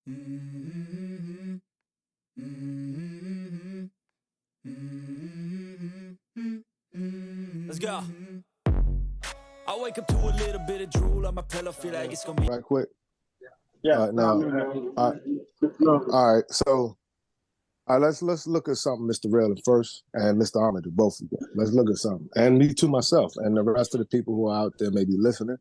Mm-hmm. Mm-hmm. Mm-hmm. Let's go. I wake up to a little bit of drool on my pillow, feel like it's gonna be Right quick. Yeah, no, Now, I'm here. all right. So, let's look at something, Mr. Raylan first, and Mr. Ahmed, both of you. Let's look at something, and me too myself, and the rest of the people who are out there maybe listening.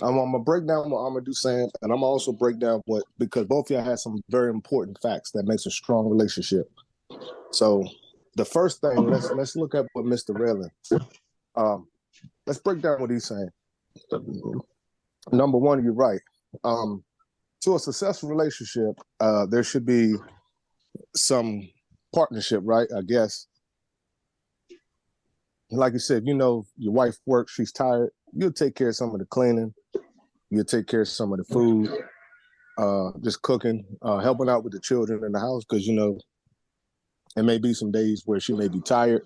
I'm gonna break down what Amadou saying, and I'm also break down what because both of y'all had some very important facts that makes a strong relationship. So, the first thing, let's look at what Mr. Raylan. Um, let's break down what he's saying. Number one, you're right. To a successful relationship, there should be some partnership, right? I guess. Like you said, your wife works, she's tired. You'll take care of some of the cleaning. You'll take care of some of the food, just cooking, helping out with the children in the house because, it may be some days where she may be tired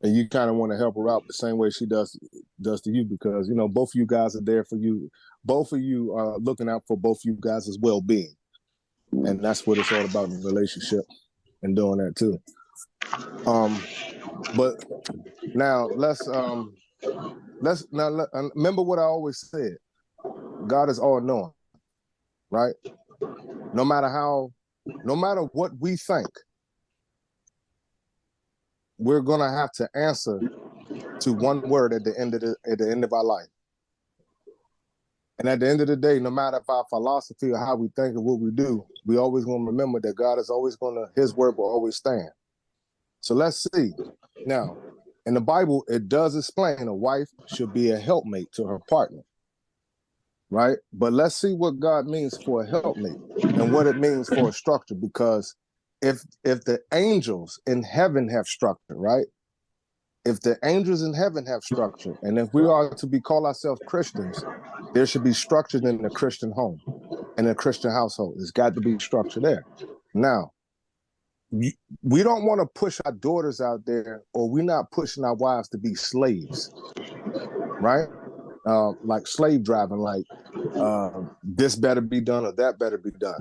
and you kind of want to help her out the same way she does to you because, both of you guys are there for you. Both of you are looking out for both of you guys' well-being. And that's what it's all about in a relationship and doing that too. But now remember what I always said. God is all knowing, right? No matter what we think, we're gonna have to answer to one word at the end of our life. And at the end of the day, no matter if our philosophy or how we think of what we do, we always gonna remember that God is always His word will always stand. So let's see. Now, in the Bible, it does explain a wife should be a helpmate to her partner. Right? But let's see what God means for a helpmate and what it means for a structure. Because if the angels in heaven have structure, right? If the angels in heaven have structure, and if we are to be call ourselves Christians, there should be structure in a Christian home, in a Christian household. There's got to be structure there. Now, we don't want to push our daughters out there, or we're not pushing our wives to be slaves, right? Like slave driving, like this better be done or that better be done.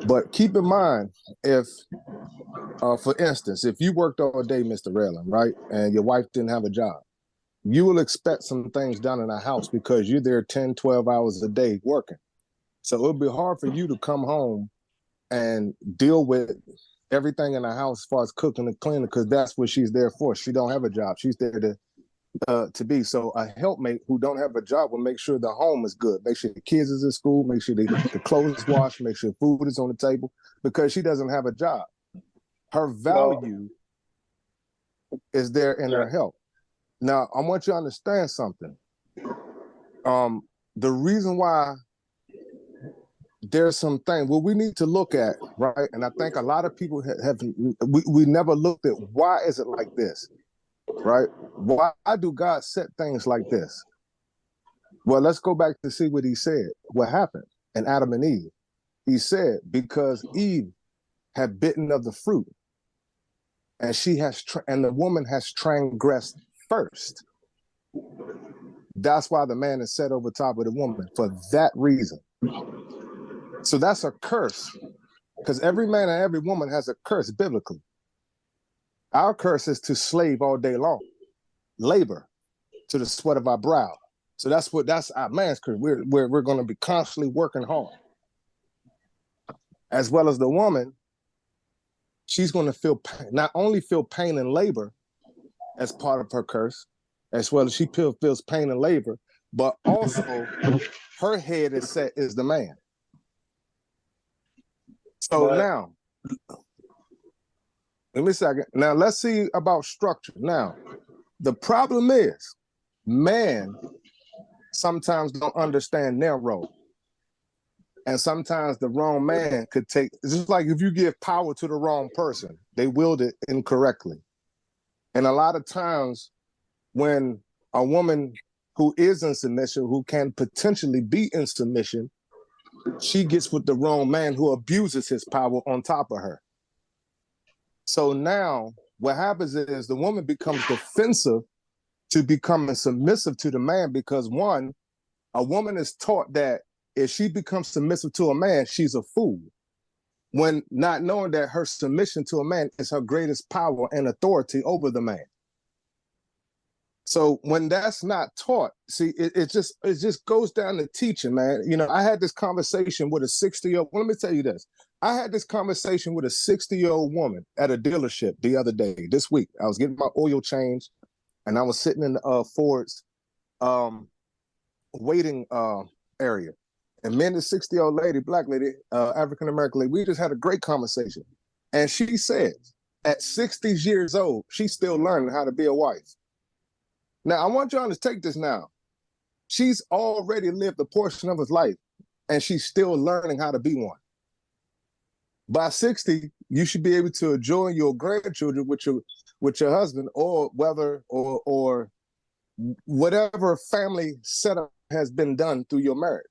But keep in mind, if, for instance, if you worked all day, Mr. Raylan, right, and your wife didn't have a job, you will expect some things done in the house because you're there 10, 12 hours a day working. So it'll be hard for you to come home and deal with everything in the house as far as cooking and cleaning because that's what she's there for. She don't have a job. She's there to be. So a helpmate who don't have a job will make sure the home is good, make sure the kids is in school, make sure the clothes is washed, make sure food is on the table because she doesn't have a job. Her value is there in her help. Now, I want you to understand something. The reason why there's some things we need to look at, right? And I think a lot of people we never looked at why is it like this? Right? Why do God set things like this? Well, let's go back to see what he said. What happened in Adam and Eve? He said, because Eve had bitten of the fruit and and the woman has transgressed first. That's why the man is set over top of the woman for that reason. So that's a curse because every man and every woman has a curse biblically. Our curse is to slave all day long, labor to the sweat of our brow. So that's our man's curse. We're going to be constantly working hard. As well as the woman, she's going to feel pain, not only feel pain and labor as part of her curse, as well as she feels pain and labor, but also her head is set is the man. So now, let me second. Now let's see about structure. Now, the problem is, man sometimes don't understand their role. And sometimes the wrong man could take, it's just like if you give power to the wrong person, they wield it incorrectly. And a lot of times when a woman who is in submission, who can potentially be in submission, she gets with the wrong man who abuses his power on top of her. So now what happens is the woman becomes defensive to becoming submissive to the man because one, a woman is taught that if she becomes submissive to a man, she's a fool. When not knowing that her submission to a man is her greatest power and authority over the man. So when that's not taught, see, it just goes down to teaching, man. You know, I had this conversation with a 60-year-old. Well, let me tell you this. I had this conversation with a 60-year-old woman at a dealership the other day, this week. I was getting my oil changed, and I was sitting in the Ford's waiting area. And me and the 60-year-old lady, black lady, African-American lady, we just had a great conversation. And she said, at 60 years old, she's still learning how to be a wife. Now, I want y'all to take this now. She's already lived a portion of his life, and she's still learning how to be one. By 60, you should be able to enjoy your grandchildren with your husband, or whether or whatever family setup has been done through your marriage.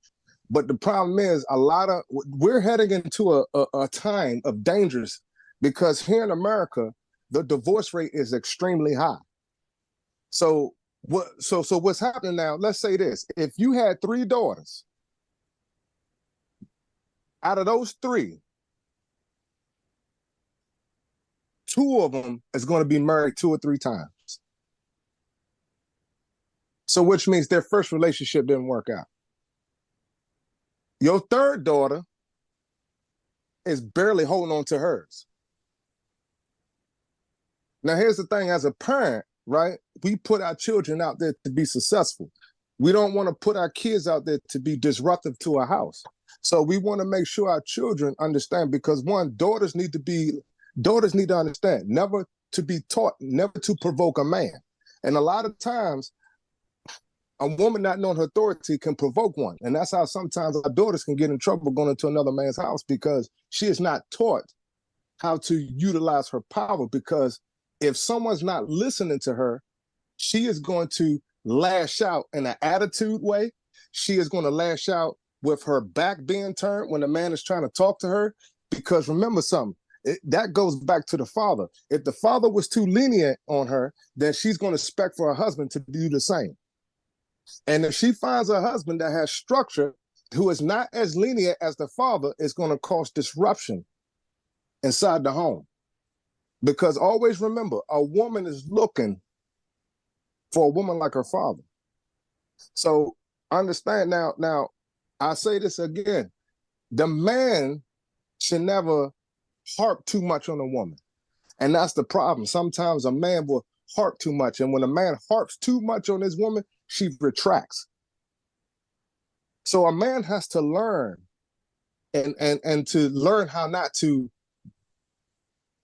But the problem is, we're heading into a time of dangers, because here in America, the divorce rate is extremely high. So what's happening now? Let's say this: if you had 3 daughters, out of those 3, 2 of them is going to be married 2 or 3 times. So which means their first relationship didn't work out. Your 3rd daughter is barely holding on to hers. Now, here's the thing: as a parent, right, we put our children out there to be successful. We don't want to put our kids out there to be disruptive to our house. So we want to make sure our children understand, because one, daughters need to understand never to be taught, never to provoke a man. And a lot of times, a woman not knowing her authority can provoke one. And that's how sometimes our daughters can get in trouble going into another man's house, because she is not taught how to utilize her power. Because if someone's not listening to her, she is going to lash out in an attitude way. She is going to lash out with her back being turned when a man is trying to talk to her. Because remember something, that goes back to the father. If the father was too lenient on her, then she's going to expect for her husband to do the same. And if she finds a husband that has structure, who is not as lenient as the father, it's going to cause disruption inside the home. Because always remember, a woman is looking for a woman like her father. So understand now, I say this again, the man should never harp too much on a woman. And that's the problem. Sometimes a man will harp too much. And when a man harps too much on his woman, she retracts. So a man has to learn and to learn how not to.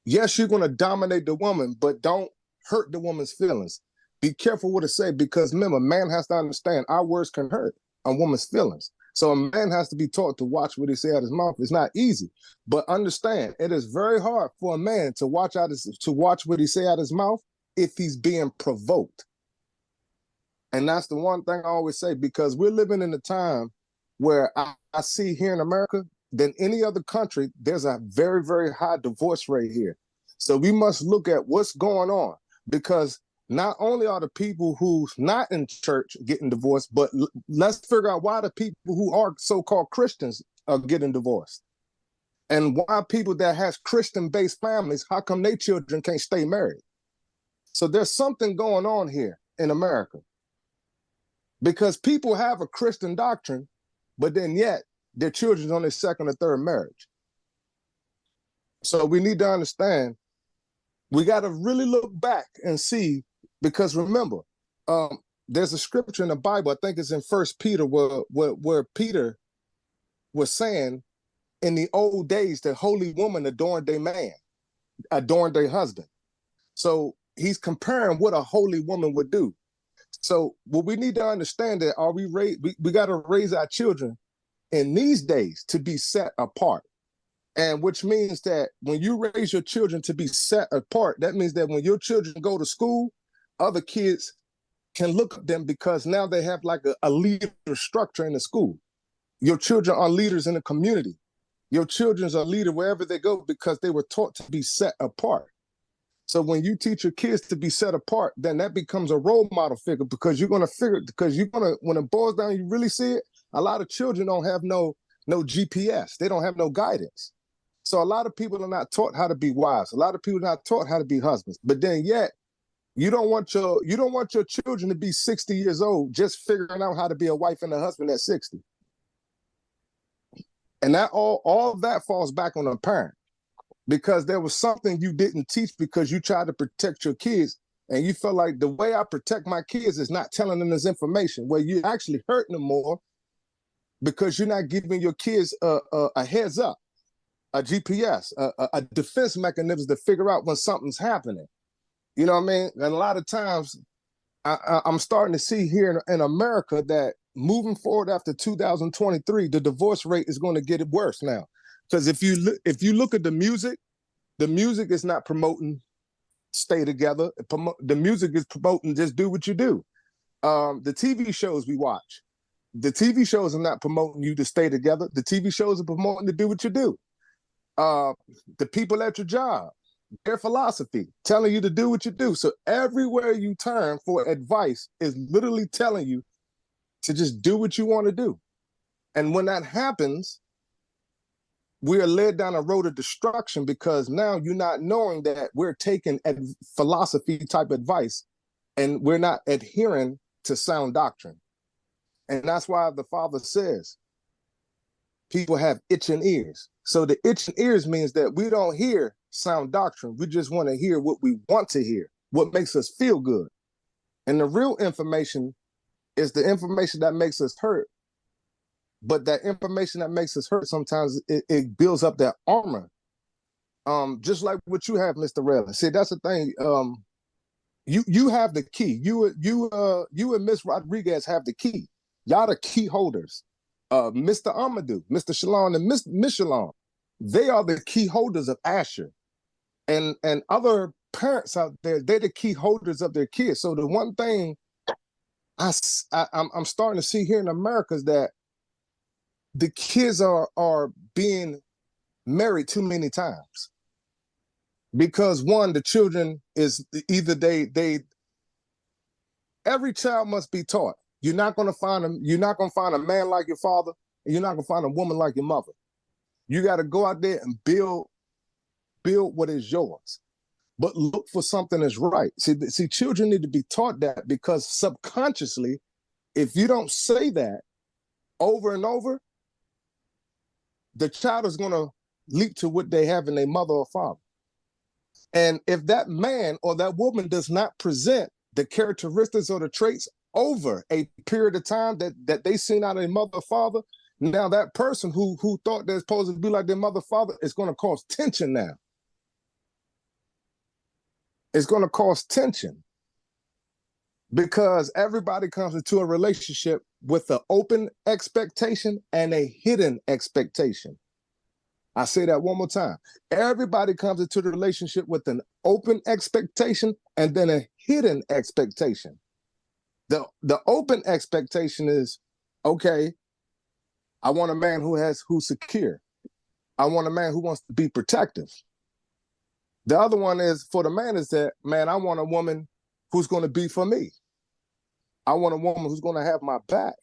Yes, you're going to dominate the woman, but don't hurt the woman's feelings. Be careful what to say, because remember, man has to understand our words can hurt a woman's feelings. So a man has to be taught to watch what he say out his mouth. It's not easy, but understand it is very hard for a man to watch what he say out his mouth if he's being provoked. And that's the one thing I always say, because we're living in a time where I see here in America, than any other country, there's a very, very high divorce rate here. So we must look at what's going on, because not only are the people who's not in church getting divorced, but let's figure out why the people who are so-called Christians are getting divorced. And why people that has Christian-based families, how come their children can't stay married? So there's something going on here in America. Because people have a Christian doctrine, but then yet their children's on their 2nd or 3rd marriage. So we need to understand, we got to really look back and see, because remember, there's a scripture in the Bible, I think it's in 1 Peter, where Peter was saying, in the old days, the holy woman adorned their man, adorned their husband. So he's comparing what a holy woman would do. So what we need to understand that we got to raise our children in these days to be set apart. And which means that when you raise your children to be set apart, that means that when your children go to school, other kids can look at them, because now they have like a leader structure in the school. Your children are leaders in the community. Your children are leaders wherever they go, because they were taught to be set apart. So when you teach your kids to be set apart, then that becomes a role model figure, because when it boils down, you really see it, A lot of children don't have no GPS. They don't have no guidance. So a lot of people are not taught how to be wives. A lot of people are not taught how to be husbands. But then yet, you don't want your children to be 60 years old just figuring out how to be a wife and a husband at 60. And that all of that falls back on the parent, because there was something you didn't teach because you tried to protect your kids, and you felt like the way I protect my kids is not telling them this information, where you're actually hurting them more because you're not giving your kids a heads up, a GPS, a defense mechanism to figure out when something's happening. You know what I mean? And a lot of times I'm starting to see here in America that moving forward after 2023, the divorce rate is going to get worse now. Because if you look at the music is not promoting stay together. The music is promoting just do what you do. The TV shows we watch, the TV shows are not promoting you to stay together. The TV shows are promoting to do what you do. The people at your job, their philosophy, telling you to do what you do. So everywhere you turn for advice is literally telling you to just do what you want to do. And when that happens, we are led down a road of destruction, because now you're not knowing that we're taking philosophy type advice and we're not adhering to sound doctrine. And that's why the Father says people have itching ears. So the itching ears means that we don't hear sound doctrine. We just want to hear what we want to hear, what makes us feel good. And the real information is the information that makes us hurt. But that information that makes us hurt, sometimes it builds up that armor. Just like what you have, Mr. Raylan. See, that's the thing. You have the key. You and Miss Rodriguez have the key. Y'all the key holders. Mr. Amadou, Mr. Shalon, and Miss Shalon, they are the key holders of Asher. And other parents out there, they're the key holders of their kids. So the one thing I'm starting to see here in America is that the kids are being married too many times. Because one, the children is either every child must be taught. You're not gonna find a man like your father, and you're not gonna find a woman like your mother. You gotta go out there and build what is yours. But look for something that's right. See, children need to be taught that, because subconsciously, if you don't say that over and over, the child is going to leap to what they have in their mother or father. And if that man or that woman does not present the characteristics or the traits over a period of time that they seen out of their mother or father, now that person who thought they're supposed to be like their mother or father is going to cause tension now. It's going to cause tension, because everybody comes into a relationship with an open expectation and a hidden expectation. I say that one more time. Everybody comes into the relationship with an open expectation and then a hidden expectation. The open expectation is, okay, I want a man who's secure. I want a man who wants to be protective. The other one is, for the man, is that, man, I want a woman who's going to be for me. I want a woman who's going to have my back.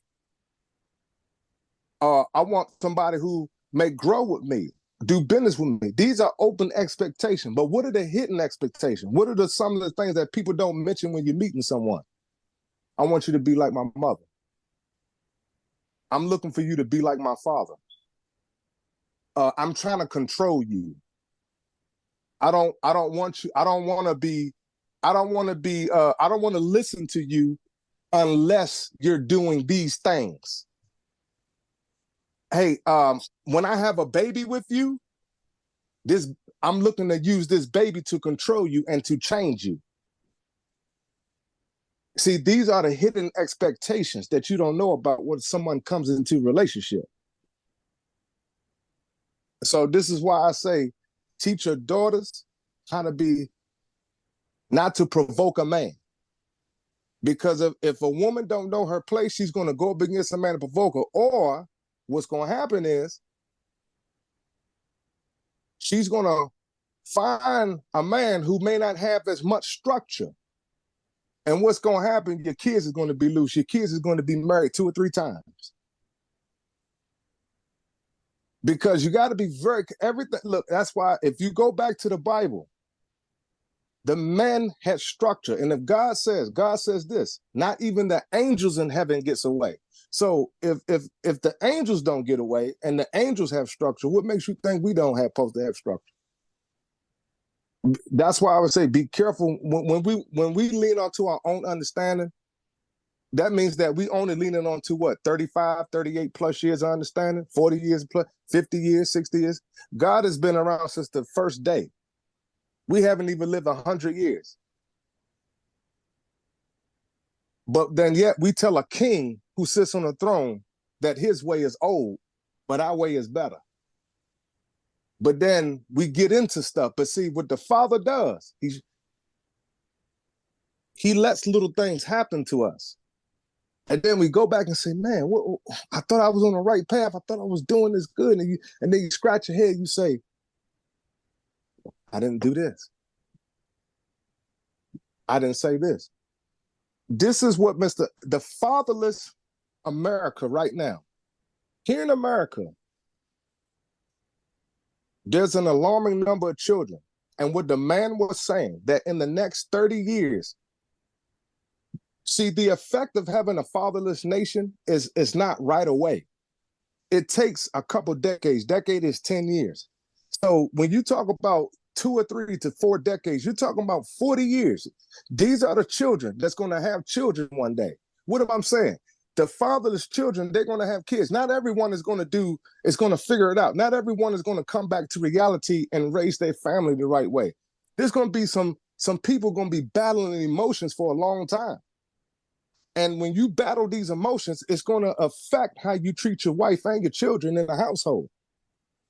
I want somebody who may grow with me, do business with me. These are open expectations. But what are the hidden expectations? What are some of the things that people don't mention when you're meeting someone? I want you to be like my mother. I'm looking for you to be like my father. I'm trying to control you. I don't want to listen to you unless you're doing these things. Hey, when I have a baby with you, I'm looking to use this baby to control you and to change you. See, these are the hidden expectations that you don't know about when someone comes into a relationship. So this is why I say, teach your daughters how to be, not to provoke a man. Because if a woman don't know her place, she's going to go up against a man and provoke her. Or what's going to happen is she's going to find a man who may not have as much structure. And what's going to happen, your kids is going to be loose. Your kids is going to be married 2 or 3 times. Because you got to be everything. Look, that's why if you go back to the Bible, the man had structure. And if God says this, not even the angels in heaven gets away. So if the angels don't get away and the angels have structure, what makes you think we don't have supposed to have structure? That's why I would say be careful when we lean onto our own understanding. That means that we only leaning on to what, 35, 38 plus years of understanding, 40 years plus, 50 years, 60 years. God has been around since the first day. We haven't even lived 100 years. But then yet we tell a king who sits on a throne that his way is old, but our way is better. But then we get into stuff. But see, what the Father does, he lets little things happen to us. And then we go back and say, man, I thought I was on the right path. I thought I was doing this good. And then you scratch your head, you say, I didn't do this. I didn't say this. This is what the fatherless America right now. Here in America, there's an alarming number of children. And what the man was saying, that in the next 30 years, see, the effect of having a fatherless nation is not right away. It takes a couple decades. Decade is 10 years. So when you talk about 2 or 3 to 4 decades, you're talking about 40 years. These are the children that's going to have children one day. What am I saying? The fatherless children, they're going to have kids. Not everyone is going to figure it out. Not everyone is going to come back to reality and raise their family the right way. There's going to be some people going to be battling emotions for a long time. And when you battle these emotions, it's going to affect how you treat your wife and your children in the household.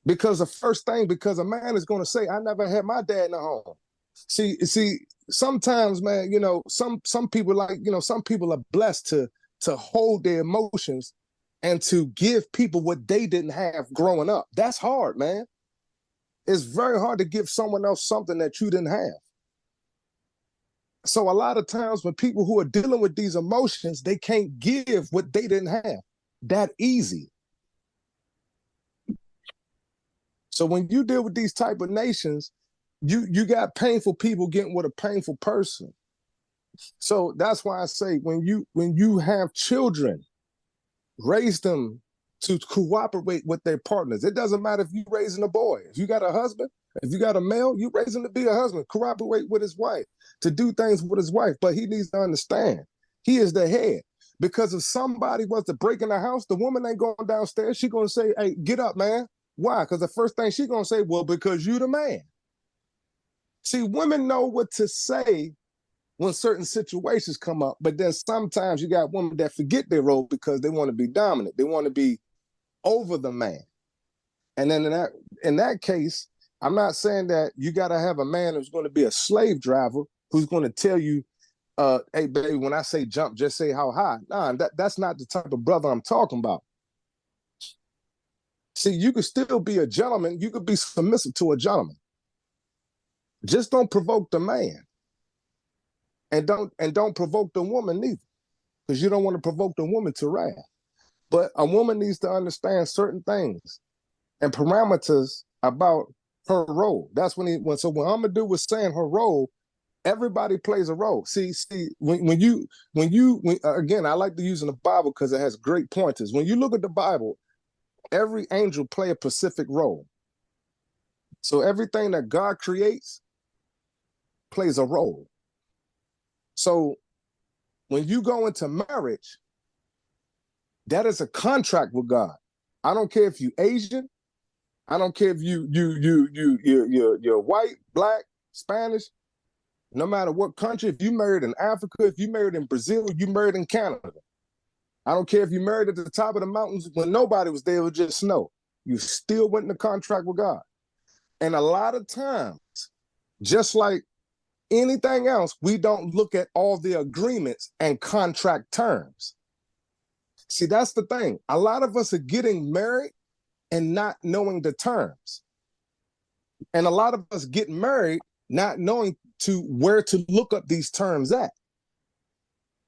Because a man is going to say, I never had my dad in the home. See, sometimes, man, some people some people are blessed to hold their emotions and to give people what they didn't have growing up. That's hard, man. It's very hard to give someone else something that you didn't have. So a lot of times when people who are dealing with these emotions, they can't give what they didn't have that easy. So when you deal with these type of nations, you got painful people getting with a painful person. So that's why I say when you have children, raise them to cooperate with their partners. It doesn't matter if you're raising a boy. If you got a husband, if you got a male, you raise him to be a husband, cooperate with his wife, to do things with his wife. But he needs to understand he is the head. Because if somebody was to break in the house, the woman ain't going downstairs. She's going to say, hey, get up, man. Why? Because the first thing she's going to say, well, because you the man. See, women know what to say when certain situations come up, but then sometimes you got women that forget their role because they want to be dominant. They want to be over the man. And then in that case, I'm not saying that you got to have a man who's going to be a slave driver who's going to tell you, hey, baby, when I say jump, just say how high. Nah, that's not the type of brother I'm talking about. See, you could still be a gentleman. You could be submissive to a gentleman. Just don't provoke the man. And don't provoke the woman neither, because you don't want to provoke the woman to wrath. But a woman needs to understand certain things and parameters about her role. That's when Amadou was saying her role, everybody plays a role. See, when again, I like to use in the Bible because it has great pointers. When you look at the Bible, every angel play a specific role. So everything that God creates plays a role. So when you go into marriage, that is a contract with God. I don't care if you're Asian. I don't care if you're white, black, Spanish, no matter what country. If you married in Africa, if you married in Brazil, you married in Canada. I don't care if you married at the top of the mountains when nobody was there, it was just snow. You still went into contract with God. And a lot of times, just like anything else, we don't look at all the agreements and contract terms. See, that's the thing. A lot of us are getting married and not knowing the terms. And a lot of us get married not knowing where to look up these terms at.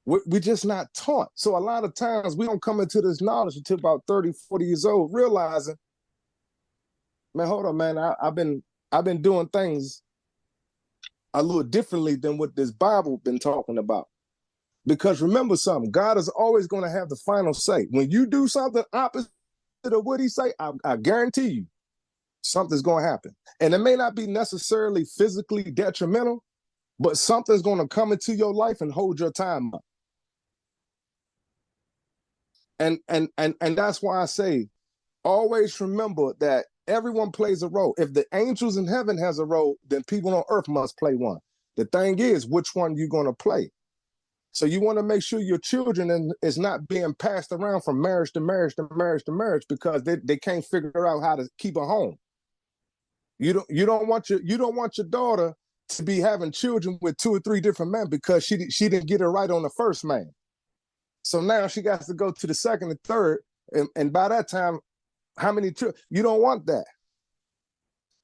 We're just not taught. So a lot of times we don't come into this knowledge until about 30, 40 years old, realizing Man, hold on, man. I've been doing things a little differently than what this Bible been talking about. Because remember something, God is always going to have the final say. When you do something opposite of what he say, I guarantee you something's going to happen. And it may not be necessarily physically detrimental, but something's going to come into your life and hold your time up. And that's why I say, always remember that everyone plays a role. If the angels in heaven has a role, then people on earth must play one. The thing is, which one you're going to play. So you want to make sure your children is not being passed around from marriage to marriage to marriage to marriage because they can't figure out how to keep a home. You don't want your daughter to be having children with 2 or 3 different men because she didn't get it right on the first man. So now she got to go to the second and third, and by that time, how many children? You don't want that.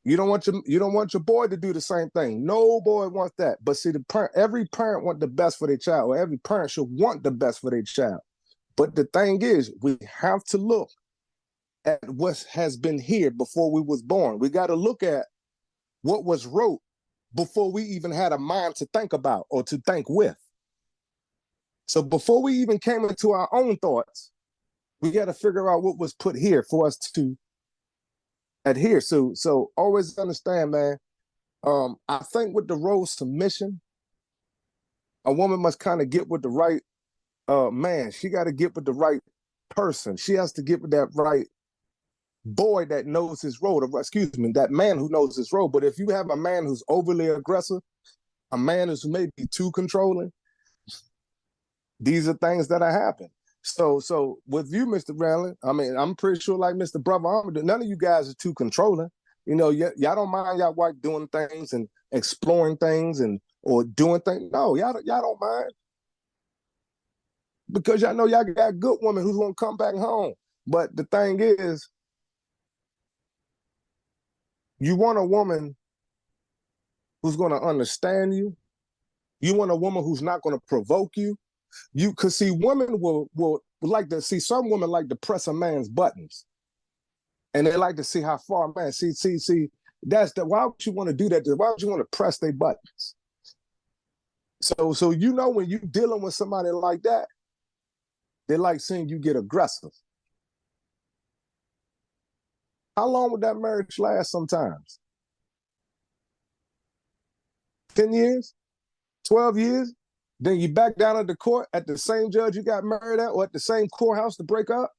You don't want your boy to do the same thing. No boy wants that. But see, every parent wants the best for their child, or every parent should want the best for their child. But the thing is, we have to look at what has been here before we was born. We got to look at what was wrote before we even had a mind to think about or to think with. So before we even came into our own thoughts, we got to figure out what was put here for us to adhere. So always understand, man. I think with the role submission, a woman must kind of get with the right man. She got to get with the right person. She has to get with that right boy that knows his role. That man who knows his role. But if you have a man who's overly aggressive, a man who's maybe too controlling, these are things that are happening. So with you, Mr. Randall, I mean, I'm pretty sure like Mr. Brother Armor, none of you guys are too controlling. You know, y'all don't mind y'all wife doing things and exploring things or doing things. No, y'all don't mind. Because y'all know y'all got a good woman who's gonna come back home. But the thing is, you want a woman who's gonna understand you. You want a woman who's not gonna provoke you. You could see women will like to see, some women like to press a man's buttons, and they like to see how far a man. See. That's the why would you want to do that? Why would you want to press their buttons? So you know when you're dealing with somebody like that, they like seeing you get aggressive. How long would that marriage last? Sometimes 10 years, 12 years. Then you back down at the court at the same judge you got married at, or at the same courthouse to break up.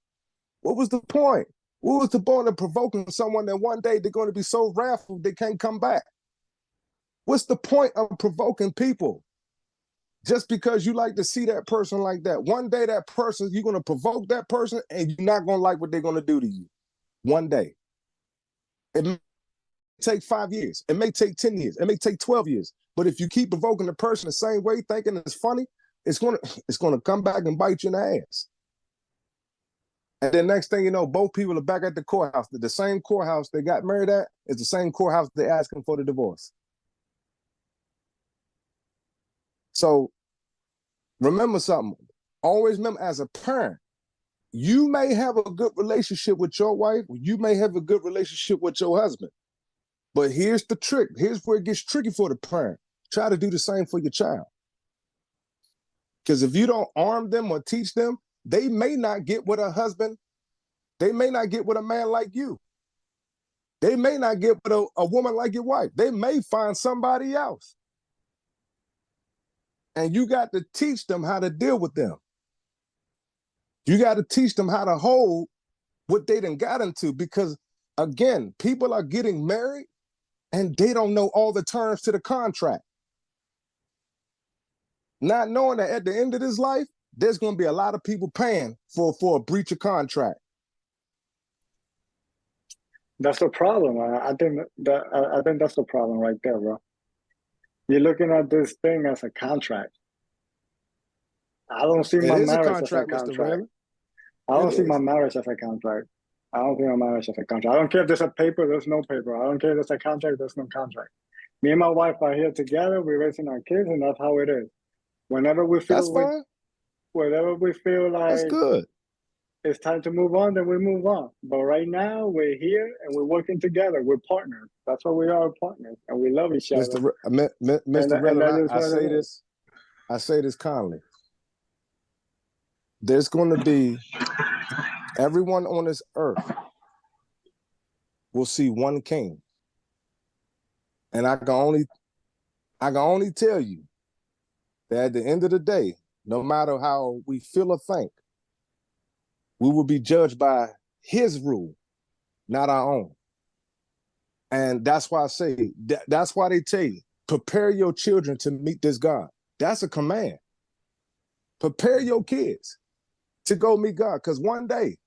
What was the point? What was the point of provoking someone that one day they're going to be so wrathful they can't come back? What's the point of provoking people? Just because you like to see that person like that. One day that person, you're going to provoke that person and you're not going to like what they're going to do to you. One day. It may take 5 years. It may take 10 years. It may take 12 years. But if you keep provoking the person the same way, thinking it's funny, it's gonna come back and bite you in the ass. And then next thing you know, both people are back at the courthouse. The same courthouse they got married at is the same courthouse they're asking for the divorce. So remember something. Always remember, as a parent, you may have a good relationship with your wife. You may have a good relationship with your husband. But here's the trick. Here's where it gets tricky for the parent. Try to do the same for your child. Because if you don't arm them or teach them, they may not get with a husband. They may not get with a man like you. They may not get with a woman like your wife. They may find somebody else. And you got to teach them how to deal with them. You got to teach them how to hold what they done got into. Because, again, people are getting married and they don't know all the terms to the contract. Not knowing that at the end of this life, there's going to be a lot of people paying for a breach of contract. That's the problem. I think that's the problem right there, bro. You're looking at this thing as a contract. I don't see my marriage as a contract. I don't see my marriage as a contract. I don't think my marriage as a contract. I don't care if there's a paper, there's no paper. I don't care if there's a contract, there's no contract. Me and my wife are here together. We're raising our kids, and that's how it is. Whenever we feel That's fine. Whenever we feel like that's good. it's time to move on, then we move on. But right now, we're here and we're working together. We're partners. That's what we are, partners, and we love each other. Mr. Redland, I say this kindly. There's going to be everyone on this earth will see one king, and I can only tell you that at the end of the day, no matter how we feel or think, we will be judged by his rule, not our own. And that's why I say, that's why they tell you, prepare your children to meet this God. That's a command. Prepare your kids to go meet God, because one day,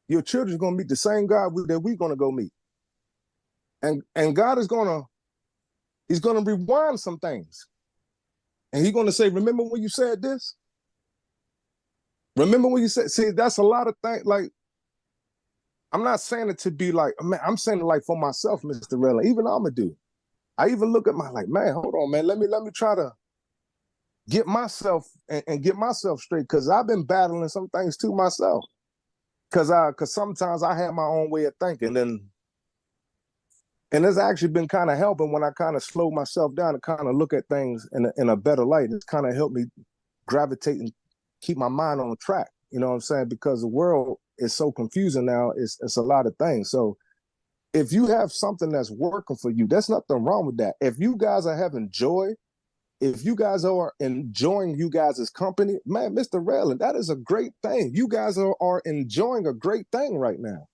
your children's going to meet the same God that we're going to go meet. And God is he's going to rewind some things. And he's going to say, remember when you said this? Remember when you said, see, that's a lot of things. Like, I'm not saying it to be like, man, I'm saying it like for myself, Mr. Redland. Even I'm a dude. I even look at like, man, hold on, man. Let me try to get myself and get myself straight, because I've been battling some things too myself. Because sometimes I have my own way of thinking, and it's actually been kind of helping when I kind of slow myself down and kind of look at things in a better light. It's kind of helped me gravitate and keep my mind on track. You know what I'm saying? Because the world is so confusing now. It's a lot of things. So if you have something that's working for you, there's nothing wrong with that. If you guys are having joy, if you guys are enjoying you guys' company, man, Mr. Redland, that is a great thing. You guys are enjoying a great thing right now.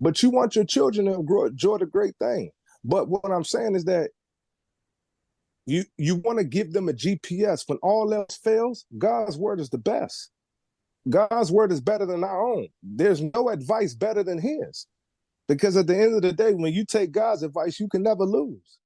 But you want your children to enjoy the great thing. But what I'm saying is that you want to give them a GPS when all else fails. God's word is the best. God's word is better than our own. There's no advice better than his. Because at the end of the day, when you take God's advice, you can never lose.